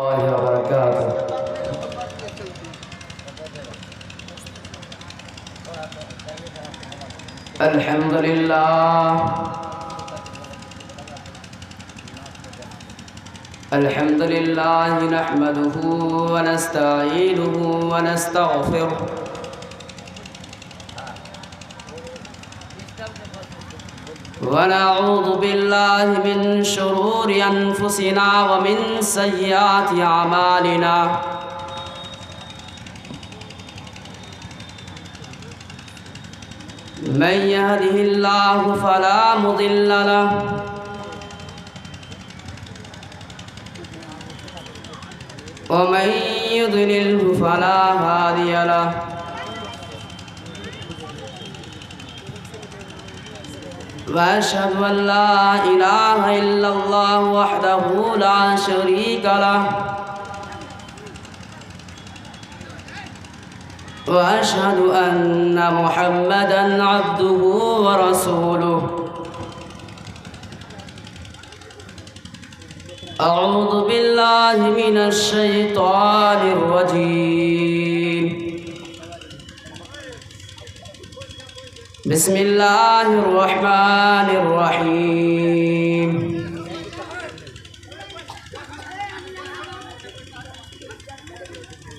الله وبركاته. الحمد لله نحمده ونستعينه ونستغفره ونعوذ بالله من شرور أنفسنا ومن سيئات أعمالنا من يهده الله فلا مضل له ومن يضلله فلا هادي له وأشهد أن لا إله إلا الله وحده لا شريك له وأشهد أن محمدًا عبده ورسوله. أعوذ بالله من الشيطان الرجيم. بسم الله الرحمن الرحيم.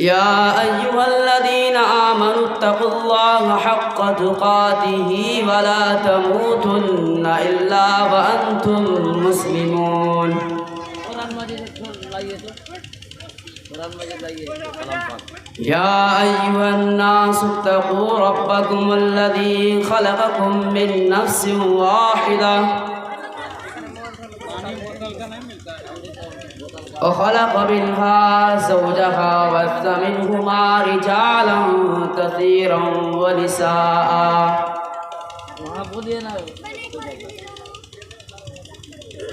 يا أيها الذين آمنوا اتقوا الله حق تقاته ولا تموتن إلا وأنتم مسلمون. يا أيها الناس اتقوا ربكم الذي خلقكم من نفس واحدة وخلق منها زوجها وبث منهما رجالا كثيرا ونساء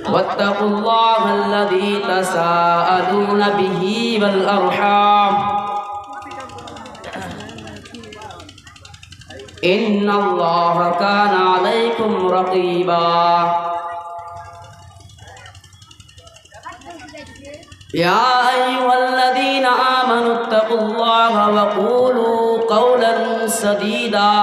واتقوا الله الذي تساءلون به والأرحام إن الله كان عليكم رقيبا. يا أيها الذين آمنوا اتقوا الله وقولوا قولا سديدا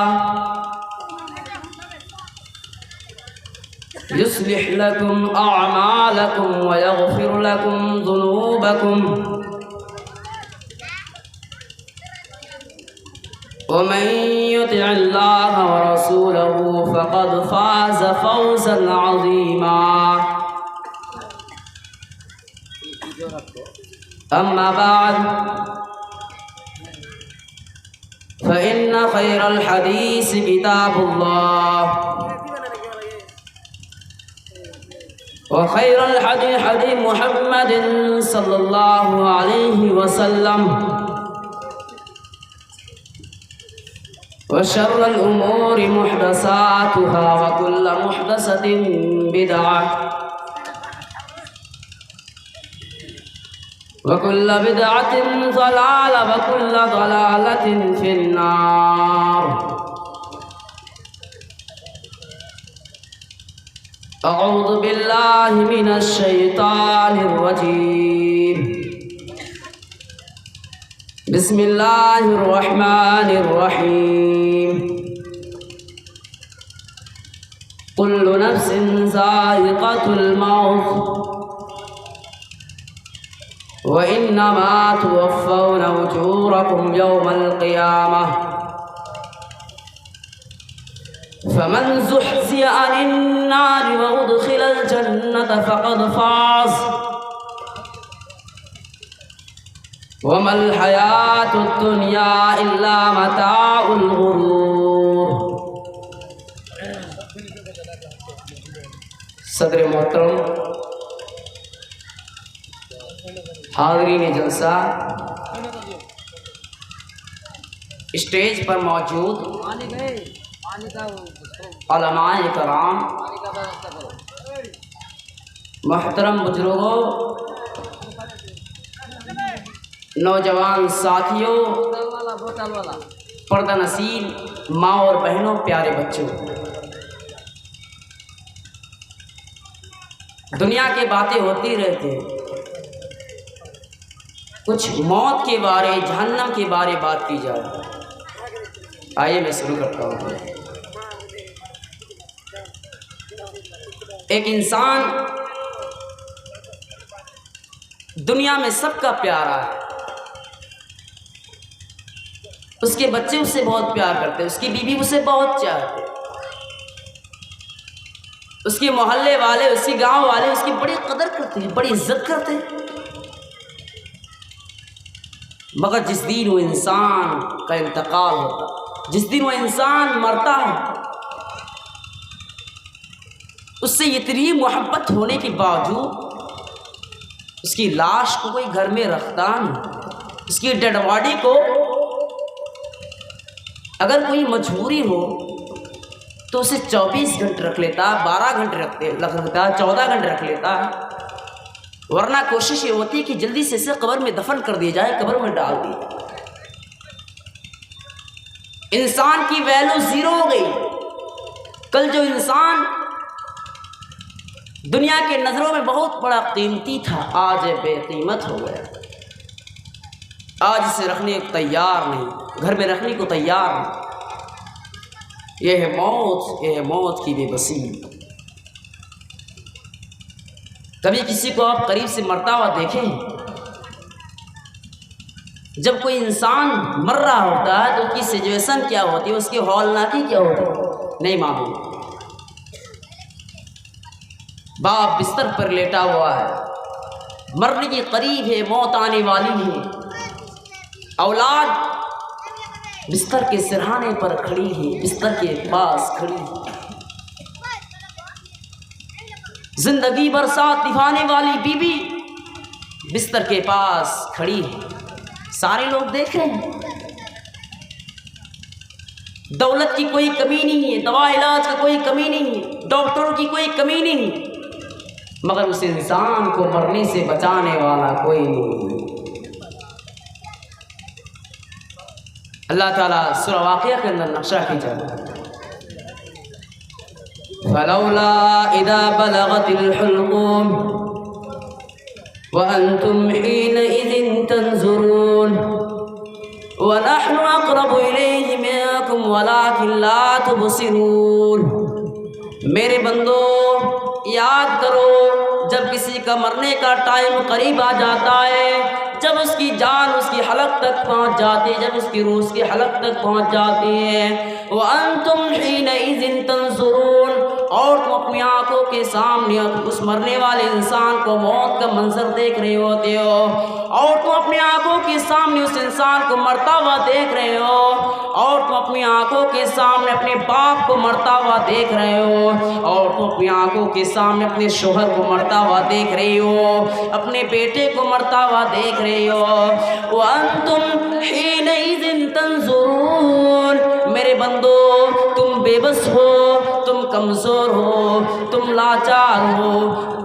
يصلح لكم أعمالكم ويغفر لكم ذنوبكم ومن يطع الله ورسوله فقد فاز فوزا عظيما. أما بعد فإن خير الحديث كتاب الله وخير الحديث حديث محمد صلى الله عليه وسلم وشر الأمور محدثاتها وكل محدثة بدعة وكل بدعة ضلالة وكل ضلالة في النار. أعوذ بالله من الشيطان الرجيم. بسم الله الرحمن الرحيم. كل نفس ذائقة الموت وإنما توفون أجوركم يوم القيامة فمن زحزح عن النار وأدخل الجنة فقد فاز وما الحياة الدنيا إلا متاع الغرور. صدر محترم، حاضرین جلسہ، اسٹیج پر موجود علماء کرام، محترم بزرگوں، نوجوان ساتھیوں، پردہ نشین ماں اور بہنوں، پیارے بچوں، دنیا کی باتیں ہوتی رہتی ہیں، کچھ موت کے بارے، جہنم کے بارے بات کی جائے۔ آئیے میں شروع کرتا ہوں۔ ایک انسان دنیا میں سب کا پیارا ہے، اس کے بچے اس سے بہت پیار کرتے ہیں، اس کی بیوی اسے بہت چاہتے ہیں، اس کے محلے والے، اس کے گاؤں والے اس کی بڑی قدر کرتے ہیں، بڑی عزت کرتے ہیں۔ مگر جس دن وہ انسان کا انتقال ہوتا، جس دن وہ انسان مرتا ہے، اس سے اتنی محبت ہونے کے باوجود اس کی لاش کو کوئی گھر میں رکھتا نہیں۔ اس کی ڈیڈ باڈی کو اگر کوئی مجبوری ہو تو اسے 24 گھنٹے رکھ لیتا، 12 گھنٹے رکھ لیتا، 14 گھنٹے رکھ لیتا ہے، ورنہ کوشش یہ ہوتی ہے کہ جلدی سے اسے قبر میں دفن کر دیا جائے، قبر میں ڈال دیا جائے۔ انسان کی ویلیو زیرو ہو گئی۔ کل جو انسان دنیا کے نظروں میں بہت بڑا قیمتی تھا، آج بے قیمت ہو گیا۔ آج اسے رکھنے کو تیار نہیں، گھر میں رکھنے کو تیار نہیں۔ یہ ہے موت، یہ ہے موت کی بے بسی۔ کبھی کسی کو آپ قریب سے مرتا ہوا دیکھیں؟ جب کوئی انسان مر رہا ہوتا ہے تو اس کی سچویشن کیا ہوتی ہے، اس کی ہولناکی کیا ہوتی ہے، نہیں معلوم۔ باپ بستر پر لیٹا ہوا ہے، مرنے کے قریب ہے، موت آنے والی ہے، اولاد بستر کے سرہانے پر کھڑی ہے، بستر کے پاس کھڑی ہے، زندگی بھر ساتھ نبھانے والی بیوی بستر کے پاس کھڑی ہے، سارے لوگ دیکھ رہے ہیں۔ دولت کی کوئی کمی نہیں ہے، دوا علاج کی کوئی کمی نہیں ہے، ڈاکٹروں کی کوئی کمی نہیں ہے، مگر اس انسان کو مرنے سے بچانے والا کوئی نہیں۔ اللہ تعالیٰ سورہ واقعہ کے اندر نقشہ کھینچا، فَلَوْلَا إِذَا بَلَغَتِ الْحُلْقُومَ وَأَنْتُمْ حِينَئِذٍ تَنْظُرُونَ وَنَحْنُ أَقْرَبُ إِلَيْهِ مِنْكُمْ وَلَكِنْ لَا تُبْصِرُونَ۔ میرے بندو یاد کرو، جب کسی کا مرنے کا ٹائم قریب آ جاتا ہے، جب اس کی جان اس کی حلق تک پہنچ جاتی ہے، جب اس کی روح اس کی حلق تک پہنچ جاتی ہے، وَأَنْتُمْ حِينَئِذٍ تَنْظُرُونَ، اور تم اپنی آنکھوں کے سامنے اس مرنے والے انسان کو، موت کا منظر دیکھ رہے ہوتے ہو، اور تم اپنی آنکھوں کے سامنے اس انسان کو مرتا ہوا دیکھ رہے ہو، اور تم اپنی آنکھوں کے سامنے اپنے باپ کو مرتا ہوا دیکھ رہے ہو، اور تم اپنی آنکھوں کے سامنے اپنے شوہر کو مرتا ہوا دیکھ رہی ہو، اپنے بیٹے کو مرتا ہوا دیکھ رہی ہو۔ وَأَنْتُمْ حِينَئِذٍ تَنْظُرُونَ، میرے بندو تم بے بس ہو، تم کمزور ہو، تم لاچار ہو،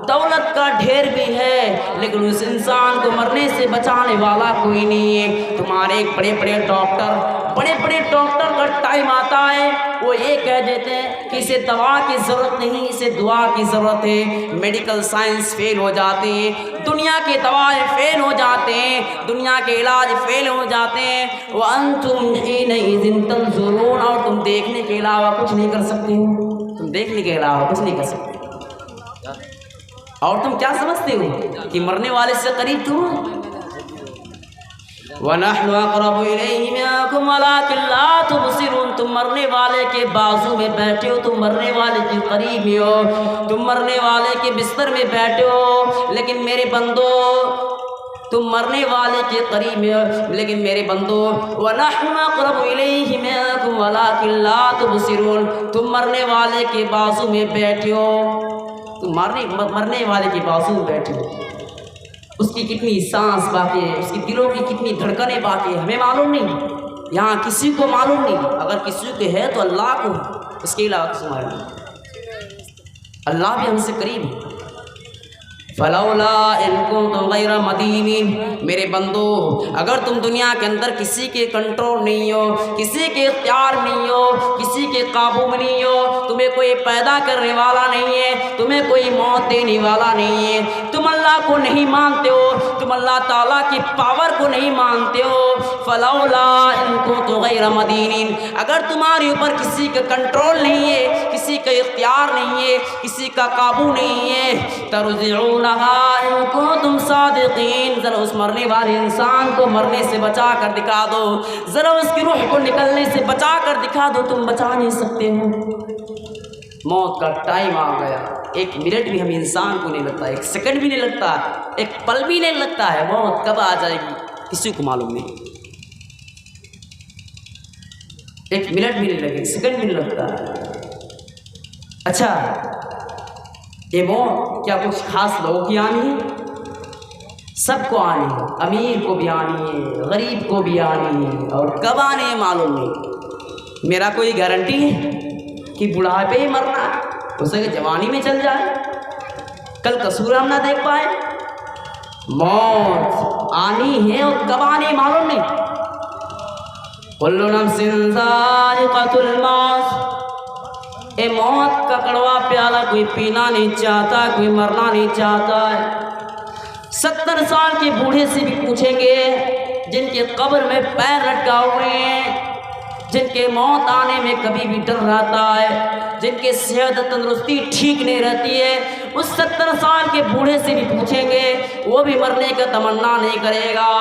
دولت کا ڈھیر بھی ہے لیکن اس انسان کو مرنے سے بچانے والا کوئی نہیں ہے۔ تمہارے بڑے بڑے ڈاکٹر کا ٹائم آتا ہے، وہ یہ کہہ دیتے ہیں کہ اسے دوا کی ضرورت نہیں، اسے دعا کی ضرورت ہے۔ میڈیکل سائنس فیل ہو جاتے ہیں، دنیا کے دوائیں فیل ہو جاتے ہیں، دنیا کے علاج فیل ہو جاتے ہیں۔ وَأَنْتُمْ حِينَئِذٍ تَنْظُرُونَ، اور تم دیکھنے کے علاوہ کچھ نہیں کر سکتے ہو، تم دیکھنے کے علاوہ کچھ نہیں کر سکتے۔ اور تم کیا سمجھتے ہو کہ مرنے والے سے قریب تم ہو؟ وَنَحْنُ أَقْرَبُ إِلَيْهِ مِنْكُمْ وَلَكِنْ لَا تُبْصِرُونَ، تم مرنے والے کے بازو میں بیٹھے ہو، تم مرنے والے کے قریب ہی ہو، تم مرنے والے کے بستر میں بیٹھے ہو، لیکن میرے بندو تم مرنے والے کے قریب میں ہو، لیکن میرے بندو وَنَحْنُ أَقْرَبُ إِلَيْهِ مِنْكُمْ وَلَكِنْ لَا تُبْصِرُونَ، تم مرنے والے کے بازو میں بیٹھے ہو، تم مرنے والے کے بازو میں بیٹھے ہو، اس کی کتنی سانس باقی ہے، اس کی دلوں کی کتنی دھڑکنیں باقی ہے، ہمیں معلوم نہیں، یہاں کسی کو معلوم نہیں، اگر کسی کو ہے تو اللہ کو، اس کے علاوہ کسی کو معلوم نہیں۔ اللہ بھی ہم سے قریب ہے۔ فلولا ان کنتم غیر مدینین، میرے بندو اگر تم دنیا کے اندر کسی کے کنٹرول نہیں ہو، کسی کے اختیار نہیں ہو، کسی کے قابو میں نہیں ہو، تمہیں کوئی پیدا کرنے والا نہیں ہے، تمہیں کوئی موت دینے والا نہیں ہے، تم اللہ کو نہیں مانتے ہو، تم اللہ تعالیٰ کی پاور کو نہیں مانتے ہو، فلولا ان کنتم غیر مدینین، اگر تمہارے اوپر کسی کا کنٹرول نہیں ہے، کسی کا اختیار نہیں ہے، کسی کا قابو نہیں ہے، ترجعونہا ان کنتم صادقین، ذرا اس مرنے والے انسان کو مرنے سے بچا کر دکھا دو، ذرا اس کی روح کو نکلنے سے بچا کر دکھا دو، تم بچا نہیں سکتے ہو۔ موت کا ٹائم آ گیا، ایک منٹ بھی ہم انسان کو نہیں لگتا، ایک سیکنڈ بھی نہیں لگتا، ایک پل بھی نہیں لگتا ہے، موت کب آ جائے گی کسی کو معلوم نہیں، ایک منٹ بھی نہیں لگے، ایک سیکنڈ بھی نہیں لگتا۔ اچھا یہ موت کیا کچھ خاص لوگوں کی آنی ہے؟ سب کو آنی ہے، امیر کو بھی آنی ہے، غریب کو بھی آنی ہے، اور کب آنی ہے معلوم نہیں۔ میرا کوئی گارنٹی ہے کہ بڑھاپے ہی مرنا ہے، ہو سکے جوانی میں چل جائے، کل کا سورج ہم نہ دیکھ پائے۔ موت آنی ہے اور کب آنی ہے معلوم نہیں۔ کل نفس ذائقۃ الموت، اے موت کا کڑوا پیالہ کوئی پینا نہیں چاہتا، کوئی مرنا نہیں چاہتا ہے۔ 70 سال کے بوڑھے سے بھی پوچھیں گے جن کے قبر میں پیر لٹکا ہوئے ہیں، جن کے موت آنے میں کبھی بھی ڈر رہتا ہے، جن کے صحت تندرستی ٹھیک نہیں رہتی ہے، اس 70 سال کے بوڑھے سے بھی پوچھیں گے، وہ بھی مرنے کا تمنا نہیں کرے گا۔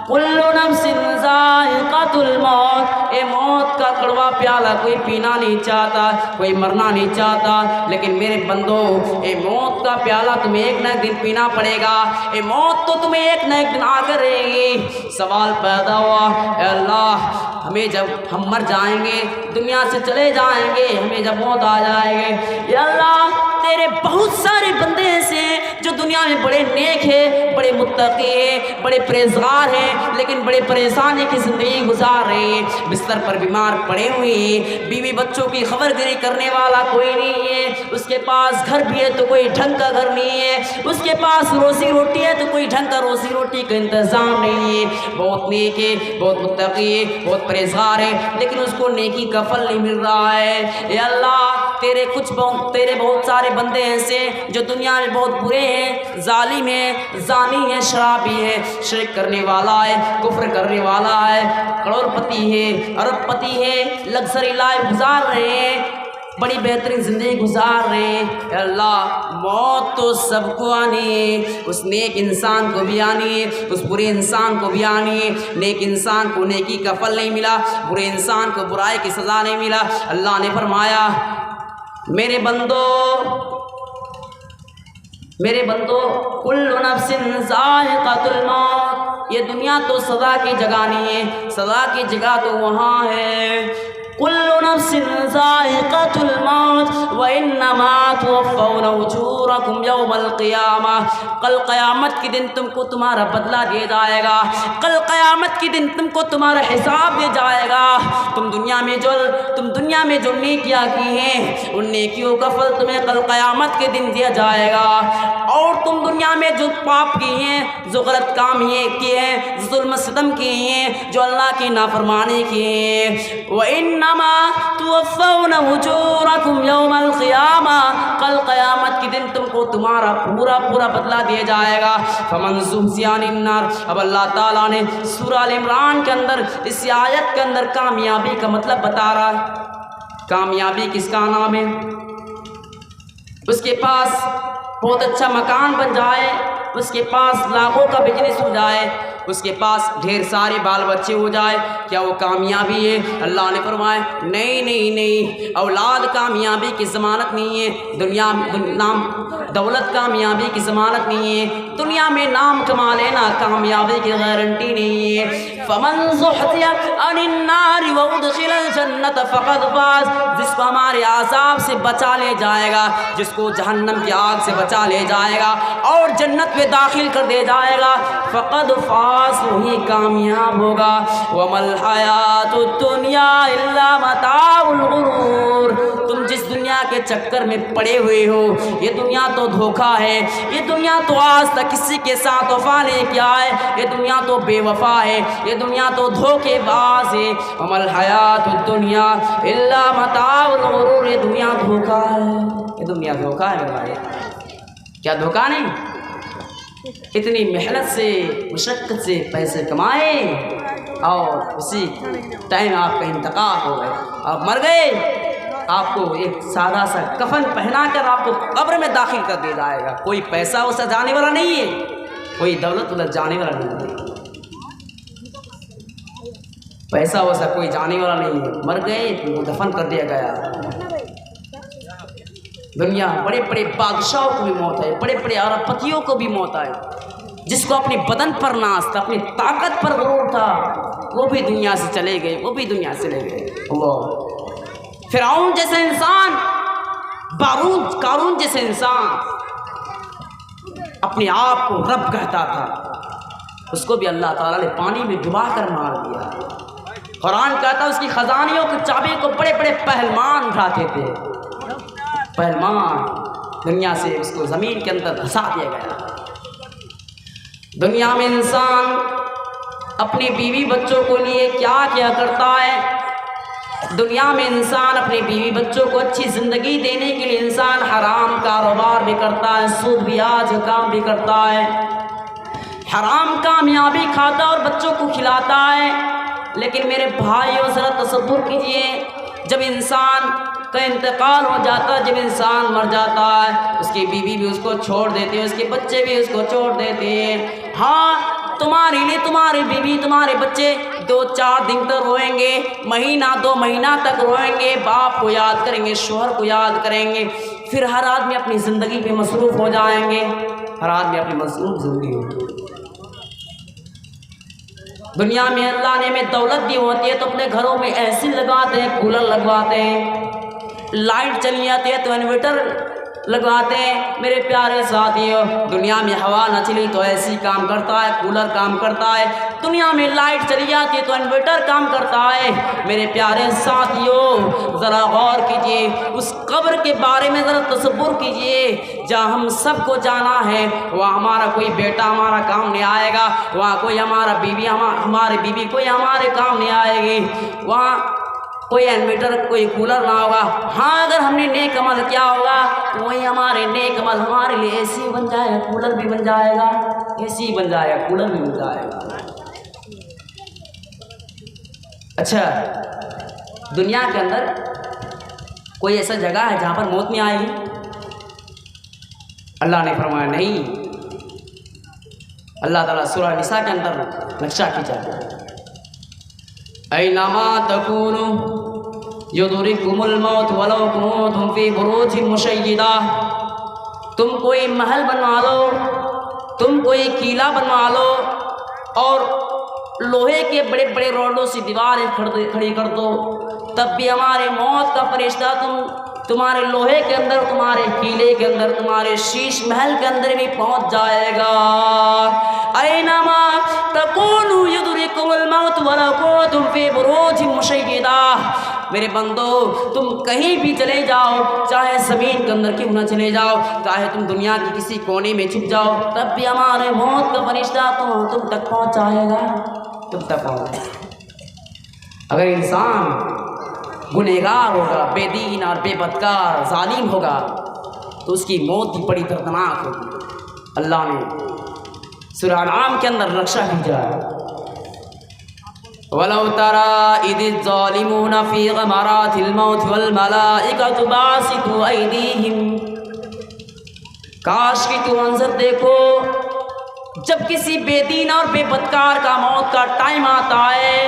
کل نفس ذائقۃ الموت، اے موت کا کڑوا پیالہ کوئی پینا نہیں چاہتا، کوئی مرنا نہیں چاہتا، لیکن میرے بندو اے موت کا پیالہ تمہیں ایک نہ ایک دن پینا پڑے گا، اے موت تو تمہیں ایک نہ ایک دن آ کر رہے گی۔ سوال پیدا ہوا، اے اللہ ہمیں جب ہم مر جائیں گے، دنیا سے چلے جائیں گے، ہمیں جب موت آ جائے گے، یا اللہ تیرے بہت سارے بندے ایسے ہیں جو دنیا میں بڑے نیک ہیں، بڑے متقی ہیں، بڑے پرہیزگار ہیں، لیکن بڑے پریشانی کی زندگی گزار رہے ہیں، بستر پر بیمار پڑے ہوئے ہیں، بیوی بچوں کی خبر گیری کرنے والا کوئی نہیں ہے، اس کے پاس گھر بھی ہے تو کوئی ڈھنگ کا گھر نہیں ہے، اس کے پاس روزی روٹی ہے تو کوئی ڈھنگ کا روزی روٹی کا انتظام نہیں ہے، بہت نیک ہے، بہت متقی ہے، بہت پرہیزگار ہے، لیکن اس کو نیکی کا پھل نہیں مل رہا ہے۔ اے اللہ تیرے بہت سارے بندے ایسے جو دنیا میں بہت برے ہیں، ظالم ہیں، زانی ہیں، شرابی ہے، شرک کرنے والا ہے، کفر کرنے والا ہے، کروڑ پتی ہے، ارب پتی ہے، لگژری لائف گزار رہے ہیں، بڑی بہترین زندگی گزار رہے ہیں۔ اے اللہ موت تو سب کو آنی ہے، اس نیک انسان کو بھی آنی ہے، اس برے انسان کو بھی آنی ہے۔ نیک انسان کو نیکی کا پھل نہیں ملا، برے انسان کو برائی کی سزا نہیں ملا۔ اللہ نے فرمایا میرے بندو کل نفس ذائقۃ الموت، یہ دنیا تو سزا کی جگہ نہیں ہے، سزا کی جگہ تو وہاں ہے۔ کل نفس ذائقۃ الموت وانما توفون اجورکم یوم القیامہ، کل قیامت کے دن تم کو تمہارا بدلہ دیا جائے گا، کل قیامت کے دن تم کو تمہارا حساب دیا جائے گا۔ تم دنیا میں جو نیکیاں کی ہیں ان نیکیوں کا پھل تمہیں کل قیامت کے دن دیا جائے گا، اور تم دنیا میں جو پاپ کیے ہیں، جو غلط کام کیے ہیں، ظلم ستم کیے ہیں، جو اللہ کی نافرمانی کیے ہیں، وَإِنَّمَا تُوَفَّوْنَ أُجُورَكُمْ يَوْمَ الْقِيَامَةِ، کل قیامت کے دن تم کو تمہارا پورا بدلہ دیا جائے گا۔ فَمَنْ زُحْزِحَ عَنِ النَّارِ، اب اللہ تعالیٰ نے سورہ آل عمران کے اندر اس آیت کے اندر کامیابی کا مطلب بتا رہا ہے۔ کامیابی کس کا نام ہے؟ اس کے پاس بہت اچھا مکان بن جائے، اس کے پاس لاکھوں کا بزنس ہو جائے، اس کے پاس ڈھیر سارے بال بچے ہو جائے، کیا وہ کامیابی ہے؟ اللہ نے فرمایا نہیں، اولاد کامیابی کی ضمانت نہیں ہے، نام دولت کامیابی کی ضمانت نہیں ہے، دنیا میں نام کما لینا کامیابی کی گارنٹی نہیں ہے۔ فمن زحزح عن النار وادخل الجنة فقد فاز، جس کو ہمارے عذاب سے بچا لے جائے گا، جس کو جہنم کی آگ سے بچا لے جائے گا اور جنت میں داخل کر دے جائے گا، فقد فاز، پاس وہی کامیاب ہوگا۔ وَمَا الْحَيَاةُ الدُّنْيَا إِلَّا مَتَاعُ الْغُرُورِ۔ تم جس دنیا کے چکر میں پڑے ہوئے ہو، یہ دنیا تو دھوکا ہے، یہ دنیا تو آج تک کسی کے ساتھ وفا نہیں کیا ہے، یہ دنیا تو بے وفا ہے، یہ دنیا تو دھوکے باز ہے۔ وَمَا الْحَيَاةُ الدُّنْيَا إِلَّا مَتَاعُ الْغُرُورِ۔ یہ دنیا دھوکا ہے، یہ دنیا دھوکا ہے میرے بھائی۔ کیا دھوکا نہیں؟ اتنی محنت سے مشقت سے پیسے کمائے اور اسی ٹائم آپ کا انتقال ہو گئے، آپ مر گئے، آپ کو ایک سادہ سا کفن پہنا کر آپ کو قبر میں داخل کر دیا جائے گا۔ کوئی پیسہ اسے جانے والا نہیں ہے، کوئی دولت اسے جانے والا نہیں ہے، پیسہ ویسا کوئی جانے والا نہیں ہے، مر گئے تو دفن کر دیا گیا۔ دنیا بڑے بڑے بادشاہوں کو بھی موت ہے، بڑے بڑے ارب پتیوں کو بھی موت ہے، جس کو اپنی بدن پر ناز تھا، اپنی طاقت پر غرور تھا، وہ بھی دنیا سے چلے گئے، وہ بھی دنیا سے چلے گئے۔ اللہ، فرعون جیسے انسان، قارون جیسے انسان اپنے آپ کو رب کہتا تھا، اس کو بھی اللہ تعالیٰ نے پانی میں ڈبا کر مار دیا۔ قرآن کہتا ہے اس کی خزانیوں کی چابی کو بڑے بڑے پہلوان اٹھاتے تھے، پہلوان، دنیا سے اس کو زمین کے اندر دھسا دیا گیا۔ دنیا میں انسان اپنی بیوی بچوں کو لیے کیا کیا کرتا ہے؟ دنیا میں انسان اپنے بیوی بچوں کو اچھی زندگی دینے کے لیے انسان حرام کاروبار بھی کرتا ہے، سود بیاج کا کام بھی کرتا ہے، حرام کامیابی کھاتا اور بچوں کو کھلاتا ہے۔ لیکن میرے بھائیوں ذرا تصور کیجئے، جب انسان کا انتقال ہو جاتا ہے، جب انسان مر جاتا ہے، اس کی بیوی بھی اس کو چھوڑ دیتے ہیں، اس کے بچے بھی اس کو چھوڑ دیتے ہیں۔ ہاں، تمہارے لیے تمہاری بیوی تمہارے بچے 2-4 دن تک روئیں گے، مہینہ 2 مہینہ تک روئیں گے، باپ کو یاد کریں گے، شوہر کو یاد کریں گے، پھر ہر آدمی اپنی زندگی پہ مصروف ہو جائیں گے، ہر آدمی اپنی مصروف زندگی ہوگی۔ دنیا میں اللہ نے ہمیں دولت دی ہوتی ہے تو اپنے گھروں میں اے سی لگواتے ہیں، کولر لگواتے ہیں، لائٹ چلی جاتی ہے تو انورٹر لگواتے ہیں۔ میرے پیارے ساتھیوں، دنیا میں ہوا نہ چلی تو اے سی کام کرتا ہے، کولر کام کرتا ہے، دنیا میں لائٹ چلی جاتی ہے تو انورٹر کام کرتا ہے۔ میرے پیارے ساتھیوں، ذرا غور کیجئے، اس قبر کے بارے میں ذرا تصور کیجئے، جہاں ہم سب کو جانا ہے، وہاں ہمارا کوئی بیٹا ہمارا کام نہیں آئے گا، وہاں کوئی ہمارا بیوی ہمارے بیوی کوئی ہمارے کام نہیں آئے گی، وہاں کوئی انورٹر کوئی کولر نہ ہوگا۔ ہاں، اگر ہم نے نیک عمل کیا ہوگا تو وہی ہمارے نیک عمل ہمارے لیے اے سی بن جائے گا، کولر بھی بن جائے گا، اے سی بن جائے گا، کولر بھی بن جائے گا۔ اچھا، دنیا کے اندر کوئی ایسا جگہ ہے جہاں پر موت نہیں آئے گی؟ اللہ نے فرمایا نہیں۔ اللہ تعالیٰ سورہ نساء کے اندر نقشہ کھینچا ہے، اینما تکونوا یدرککم الموت ولو کنتم فی بروج مشیدہ۔ تم کوئی محل بنوا لو، تم کوئی قلعہ بنوا لو اور لوہے کے بڑے بڑے روڈوں سے دیواریں کھڑی کر دو، تب بھی ہمارے موت کا فرشتہ تمہارے لوہے کے اندر، تمہارے قلعے کے اندر، تمہارے شیش محل کے اندر بھی پہنچ جائے گا۔ اینما تکونوا یدرککم الموت ولو کنتم فی بروج مشیدہ۔ میرے بندو، تم کہیں بھی چلے جاؤ، چاہے زمین کے اندر کیوں نہ چلے جاؤ، چاہے تم دنیا کی کسی کونے میں چھپ جاؤ، تب بھی ہمارے موت کا فرشتہ تم تک پہنچائے گا، تم تک پہنچائے گا۔ اگر انسان گنہگار ہوگا، بے دین اور بے بدکار ظالم ہوگا تو اس کی موت بھی بڑی دردناک ہوگی۔ اللہ نے سورہ انعام کے اندر نقشہ کھینچا ہے، وَلَوْ تَرَىٰ إِذِ الظَّالِمُونَ فِي غَمَرَاتِ الْمَوْتِ وَالْمَلَائِكَةُ بَاسِطُو أَيْدِيهِمْ۔ کاش کہ تو منظر دیکھو جب کسی بے دین اور بے بدکار کا موت کا ٹائم آتا ہے،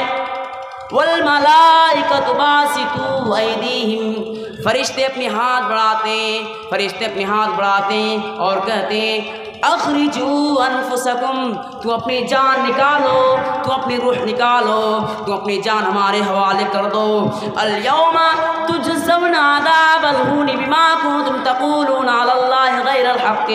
وَالْمَلَائِكَةُ بَاسِطُو أَيْدِيهِمْ، فرشتے اپنے ہاتھ بڑھاتے ہیں، فرشتے اپنے ہاتھ بڑھاتے ہیں اور کہتے ہیں اخرجوا انفسکم، تو اپنی جان نکالو، تو اپنی روح نکالو، تو اپنی جان ہمارے حوالے کر دو۔ الیوم تجزون عذاب الہون بما کنتم تقولون علی اللہ غیر الحق،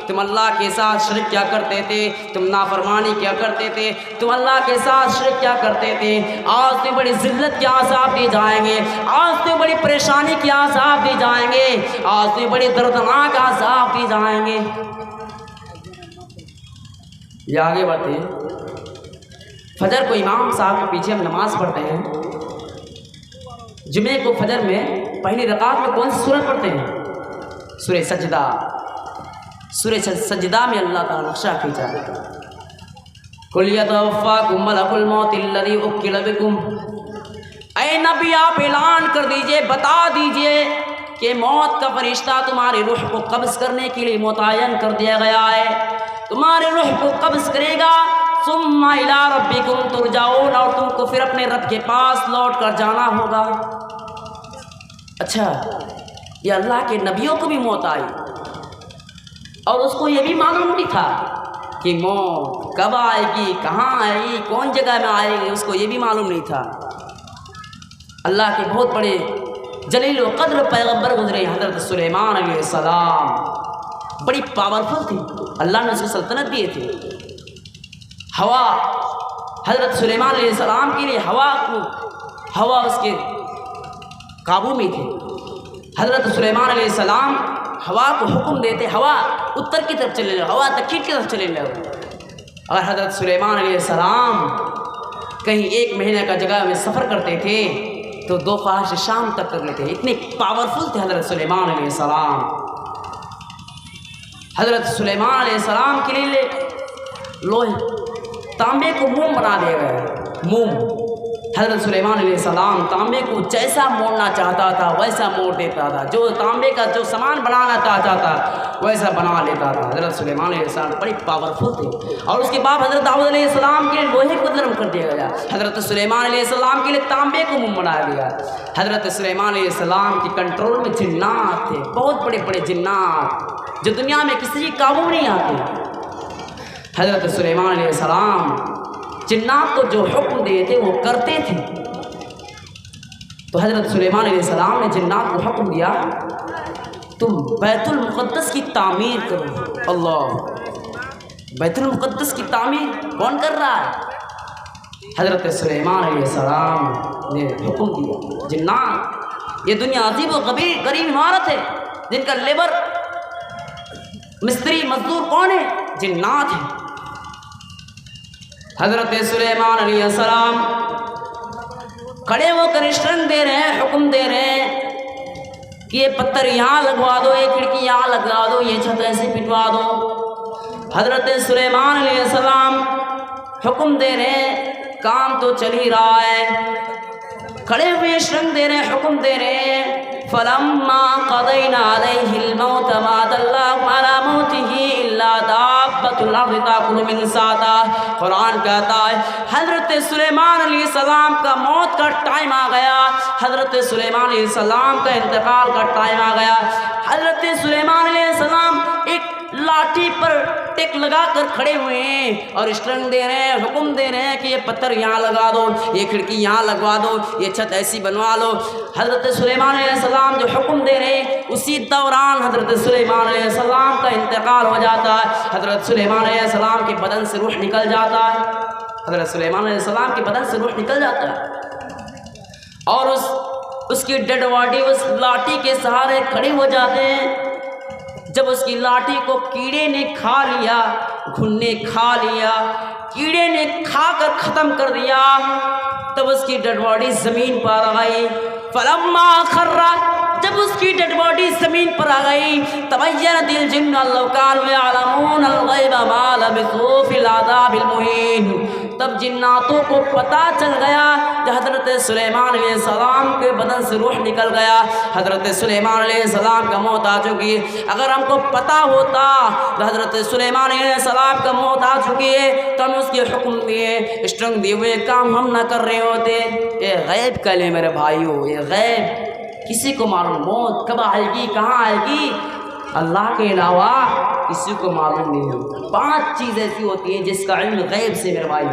تم اللہ کے ساتھ شرک کیا کرتے تھے، تم نافرمانی کیا کرتے تھے، تم اللہ کے ساتھ شرک کیا کرتے تھے، آج تمہیں بڑی ذلت کے عذاب دی جائیں گے، آج تمہیں بڑی پریشانی کے عذاب دی جائیں گے، آج تمہیں بڑی دردناک عذاب دی جائیں گے۔ یہ آگے بڑھتے ہیں، فجر کو امام صاحب کے پیچھے ہم نماز پڑھتے ہیں، جمعے کو فجر میں پہلی رکعت میں کون سی سورت پڑھتے ہیں؟ سورہ سجدہ۔ سورہ سجدہ میں اللہ تعالیٰ نقشہ کھینچا ہے، قُلْ يَتَوَفَّاكُم مَلَكُ الْمَوْتِ الَّذِي وُكِّلَ بِكُمْ، اے نبی آپ اعلان کر دیجئے، بتا دیجئے کہ موت کا فرشتہ تمہاری روح کو قبض کرنے کے لیے متعین کر دیا گیا ہے، تمہارے روح کو قبض کرے گا، ثم الی ربکم ترجعون، اور تم کو پھر اپنے رب کے پاس لوٹ کر جانا ہوگا۔ اچھا، یہ اللہ کے نبیوں کو بھی موت آئی اور اس کو یہ بھی معلوم نہیں تھا کہ موت کب آئے گی، کہاں آئے گی، کون جگہ میں آئے گی، اس کو یہ بھی معلوم نہیں تھا۔ اللہ کے بہت بڑے جلیل و قدر پیغمبر گزرے، حضرت سلیمان علیہ السلام بڑی پاورفل تھی، اللہ نے اس کو سلطنت دیے تھے۔ ہوا حضرت سلیمان علیہ السلام کے لیے ہوا اس کے قابو میں تھی۔ حضرت سلیمان علیہ السلام ہوا کو حکم دیتے، ہوا اتر کی طرف چلے جاؤ، ہوا دکن کی طرف چلے جاؤ۔ اور حضرت سلیمان علیہ السلام کہیں 1 مہینے کا جگہ میں سفر کرتے تھے تو 2 فحش شام تک کر لیتے، اتنے پاورفل تھے حضرت سلیمان علیہ السلام۔ حضرت سلیمان علیہ السلام کے لیے لوہے تانبے کو موم بنا دیا گیا، موم۔ حضرت سلیمان علیہ السلام تانبے کو جیسا موڑنا چاہتا تھا ویسا موڑ دیتا تھا، جو تانبے کا جو سامان بنانا چاہتا تھا ویسا بنا لیتا تھا۔ حضرت سلیمان علیہ السلام بڑی پاورفل تھے۔ اور اس کے بعد حضرت داؤد علیہ السلام کے لیے لوہے کو نرم کر دیا گیا، حضرت سلیمان علیہ السلام کے لیے تانبے کو موم بنایا گیا۔ حضرت سلیمان علیہ السلام کے کنٹرول میں جنات تھے، بہت بڑے بڑے جنات جو دنیا میں کسی کے قابو نہیں آتے۔ حضرت سلیمان علیہ السلام جنات کو جو حکم دیے تھے وہ کرتے تھے۔ تو حضرت سلیمان علیہ السلام نے جنات کو حکم دیا تم بیت المقدس کی تعمیر کرو۔ اللہ، بیت المقدس کی تعمیر کون کر رہا ہے؟ حضرت سلیمان علیہ السلام نے حکم دیا۔ جنات، یہ دنیا عجیب و غریب عمارت ہے جن کا لیبر مستری مزدور کون ہے؟ جنات ہیں۔ حضرت سلیمان علیہ السلام کھڑے ہو کر اشارہ دے رہے ہیں، حکم دے رہے ہیں کہ یہ پتھر یہاں لگوا دو، یہ کھڑکی یہاں لگوا دو، یہ چھت ایسے پٹوا دو۔ حضرت سلیمان علیہ السلام حکم دے رہے ہیں، کام تو چل ہی رہا ہے، کھڑے ہوئے اشارہ دے رہے ہیں، حکم دے رہے ہیں۔ فلما قضینا علیہ الموت ما دلهم على موته الا دابۃ الارض تاکل من ساعتہ۔ قرآن کہتا ہے حضرت سلیمان علیہ السلام کا موت کا ٹائم آ گیا، حضرت سلیمان علیہ السلام کا انتقال کا ٹائم آ گیا۔ حضرت سلیمان علیہ السلام ایک لاٹھی پر ٹک لگا کر کھڑے ہوئے ہیں اور اشارہ دے رہے ہیں، حکم دے رہے ہیں کہ یہ پتھر یہاں لگا دو، یہ کھڑکی یہاں لگوا دو، یہ چھت ایسی بنوا لو۔ حضرت سلیمان علیہ السلام جو حکم دے رہے ہیں اسی دوران حضرت سلیمان علیہ السلام کا انتقال ہو جاتا ہے۔ حضرت سلیمان علیہ السلام کے بدن سے روح نکل جاتا ہے، حضرت سلیمان علیہ السلام کے بدن سے روح نکل جاتا ہے اور اس کی ڈیڈ باڈی اس لاٹھی کے سہارے کھڑے ہو جاتے ہیں۔ جب اس کی لاٹھی کو کیڑے نے کھا لیا، گھن نے کھا لیا، کیڑے نے کھا کر ختم کر دیا، تب اس کی ڈیڈ باڈی زمین پر آ گئی۔ فلما خر، جب اس کی ڈیڈ باڈی زمین پر آ گئی، تبینت الجن لو کانوا یعلمون الغیب ما لبثوا فی العذاب المہین، تب جناتوں کو پتہ چل گیا کہ حضرت سلیمان علیہ السلام کے بدن سے روح نکل گیا، حضرت سلیمان علیہ السلام کا موت آ چکی ہے۔ اگر ہم کو پتہ ہوتا کہ حضرت سلیمان علیہ السلام کا موت آ چکی ہے تو ہم اس کے حکم دیے اسٹرنگ دیے ہوئے کام ہم نہ کر رہے ہوتے۔ یہ غیب کا لے میرے بھائیوں، یہ غیب کسی کو معلوم، موت کب آئے گی، کہاں آئے گی، اللہ کے علاوہ کسی کو معلوم نہیں ہے۔ 5 چیز ایسی ہوتی ہیں جس کا علم غیب سے میرے بھائی۔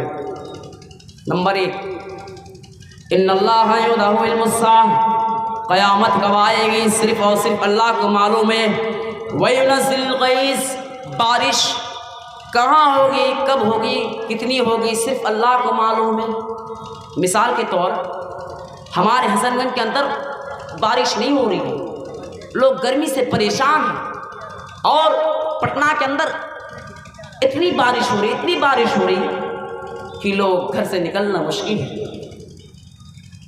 نمبر 1، ان اللہ یعلم علم الساعہ، قیامت کب آئے گی صرف اور صرف اللہ کو معلوم ہے۔ وینزل الغیث، بارش کہاں ہوگی، کب ہوگی، کتنی ہوگی، صرف اللہ کو معلوم ہے۔ مثال کے طور ہمارے حسن گنج کے اندر بارش نہیں ہو رہی ہے، لوگ گرمی سے پریشان ہیں، اور پٹنہ کے اندر اتنی بارش ہو رہی ہے کہ لوگ گھر سے نکلنا مشکل ہے۔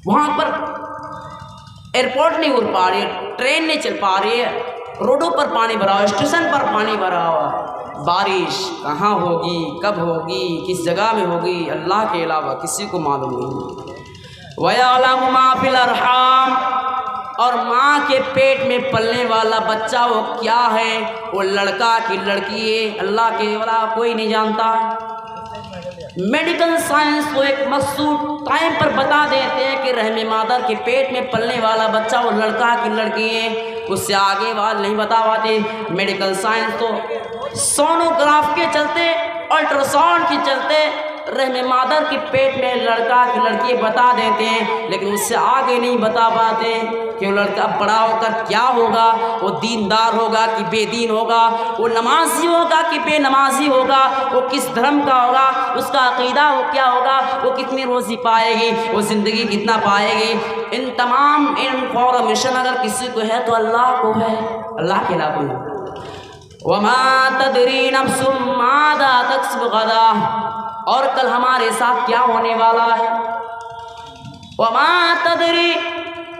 وہاں پر ایئرپورٹ نہیں اڑ پا رہی ہے، ٹرین نہیں چل پا رہی ہے، روڈوں پر پانی بھرا ہوا، اسٹیشن پر پانی بھرا ہوا۔ بارش کہاں ہوگی، کب ہوگی، کس جگہ میں ہوگی، اللہ کے علاوہ کسی کو معلوم نہیں۔ وَيَعْلَمُ مَا فِي الْأَرْحَامِ، اور ماں کے پیٹ میں پلنے والا بچہ وہ کیا ہے، وہ لڑکا کی لڑکی ہے، اللہ کے علاوہ کوئی نہیں جانتا۔ میڈیکل سائنس کو ایک مخصوص ٹائم پر بتا دیتے ہیں کہ رحم مادر کے پیٹ میں پلنے والا بچہ وہ لڑکا کی لڑکی ہے، اس سے آگے بات نہیں بتا پاتے۔ میڈیکل سائنس تو سونوگراف کے چلتے، الٹرا ساؤنڈ کے چلتے رحم مادر کے پیٹ میں لڑکا کی لڑکی بتا دیتے ہیں، لیکن اس سے آگے نہیں بتا پاتے کہ وہ لڑکا بڑا ہو کر کیا ہوگا، وہ دیندار ہوگا کہ بے دین ہوگا، وہ نمازی ہوگا کہ بے نمازی ہوگا، وہ کس دھرم کا ہوگا، اس کا عقیدہ وہ کیا ہوگا، وہ کتنی روزی پائے گی، وہ زندگی کتنا پائے گی۔ ان تمام انفارمیشن اگر کسی کو ہے تو اللہ کو ہے، اللہ کے علاوہ نہیں۔ وَمَا تَدْرِي نَفْسٌ مَاذَا تَكْسِبُ غَدًا، اور کل ہمارے ساتھ کیا ہونے والا ہے۔ وَمَا تَدْرِي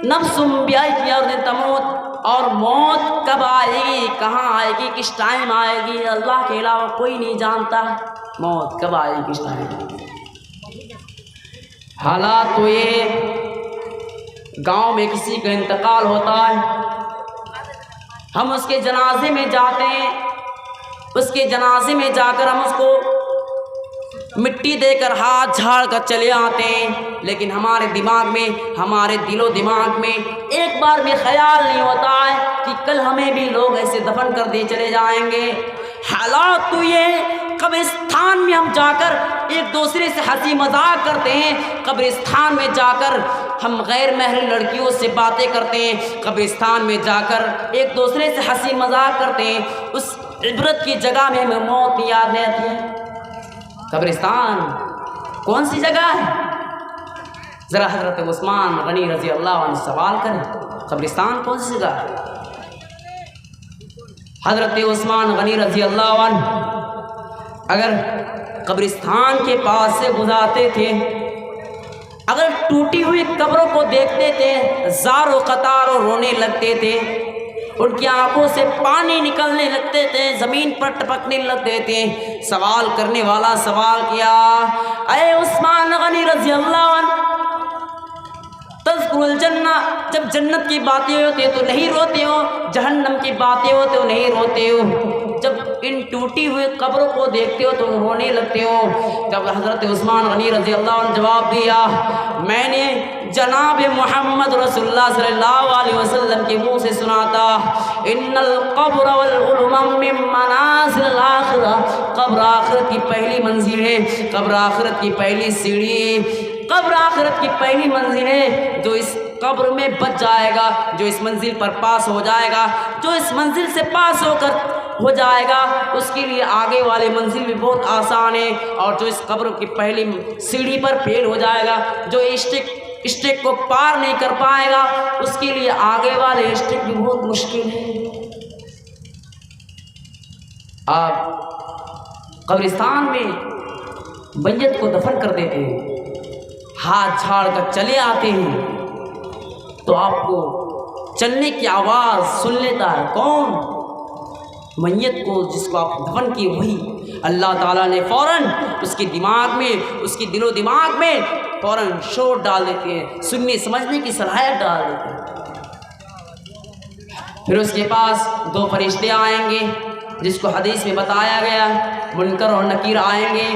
نَفْسٌ بِأَيِّ أَرْضٍ تَمُوتُ، اور موت کب آئے گی، کہاں آئے گی، کس ٹائم آئے گی، اللہ کے علاوہ کوئی نہیں جانتا موت کب آئے گی، کس ٹائم۔ حالات تو یہ گاؤں میں کسی کا انتقال ہوتا ہے، ہم اس کے جنازے میں جاتے ہیں، اس کے جنازے میں جا کر ہم اس کو مٹی دے کر ہاتھ جھاڑ کر چلے آتے ہیں، لیکن ہمارے دماغ میں، ہمارے دل و دماغ میں ایک بار بھی خیال نہیں ہوتا ہے کہ کل ہمیں بھی لوگ ایسے دفن کر دے چلے جائیں گے۔ حالات تو یہ قبرستان میں ہم جا کر ایک دوسرے سے ہنسی مذاق کرتے ہیں، قبرستان میں جا کر ہم غیر محرم لڑکیوں سے باتیں کرتے ہیں، قبرستان میں جا کر ایک دوسرے سے ہنسی مذاق کرتے ہیں، اس عبرت کی جگہ میں ہمیں موت یاد نہیں آتی ہے۔ قبرستان کون سی جگہ ہے؟ ذرا حضرت عثمان غنی رضی اللہ عنہ سوال کریں، قبرستان کون سی جگہ ہے؟ حضرت عثمان غنی رضی اللہ عنہ اگر قبرستان کے پاس سے گزارتے تھے، اگر ٹوٹی ہوئی قبروں کو دیکھتے تھے، زار و قطار و رونے لگتے تھے، ان کی آنکھوں سے پانی نکلنے لگتے تھے، زمین پر ٹپکنے لگتے تھے۔ سوال کرنے والا سوال کیا، اے عثمان غنی رضی اللہ عنہ، تذکر الجنہ، جب جنت کی باتیں ہوتی تو نہیں روتے ہو، جہنم کی باتیں ہوتی تو نہیں روتے ہو، جب ان ٹوٹی ہوئی قبروں کو دیکھتے ہو تو رونے لگتے ہو؟ جب حضرت عثمان غنی رضی اللہ عنہ جواب دیا، میں نے جناب محمد رسول اللہ صلی اللہ علیہ وسلم کے منہ سے سنا تھا، ان القبر والعلم من منازل الاخرہ، قبر آخرت کی پہلی منزل ہے، قبر آخرت کی پہلی سیڑھی، قبر آخرت کی پہلی منزل ہے۔ جو اس قبر میں بچ جائے گا، جو اس منزل پر پاس ہو جائے گا، جو اس منزل سے پاس ہو جائے گا، اس کے لیے آگے والے منزل بھی بہت آسان ہے، اور جو اس قبر کی پہلی سیڑھی پر فیل ہو جائے گا، جو اسٹیک کو پار نہیں کر پائے گا، اس کے لیے آگے والے اسٹیک بھی بہت مشکل ہے۔ آپ قبرستان میں میت کو دفن کر دیتے ہیں، ہاتھ جھاڑ کر چلے آتے ہیں، تو آپ کو چلنے کی آواز سن لیتا ہے کون؟ میت کو جس کو آپ دفن کیے وہی۔ اللہ تعالیٰ نے فوراً اس کے دماغ میں، اس کی دل و دماغ میں فوراً شور ڈال دیتے ہیں، سننے سمجھنے کی صلاحیت ڈال دیتے ہیں۔ پھر اس کے پاس 2 فرشتے آئیں گے، جس کو حدیث میں بتایا گیا، منکر اور نکیر آئیں گے۔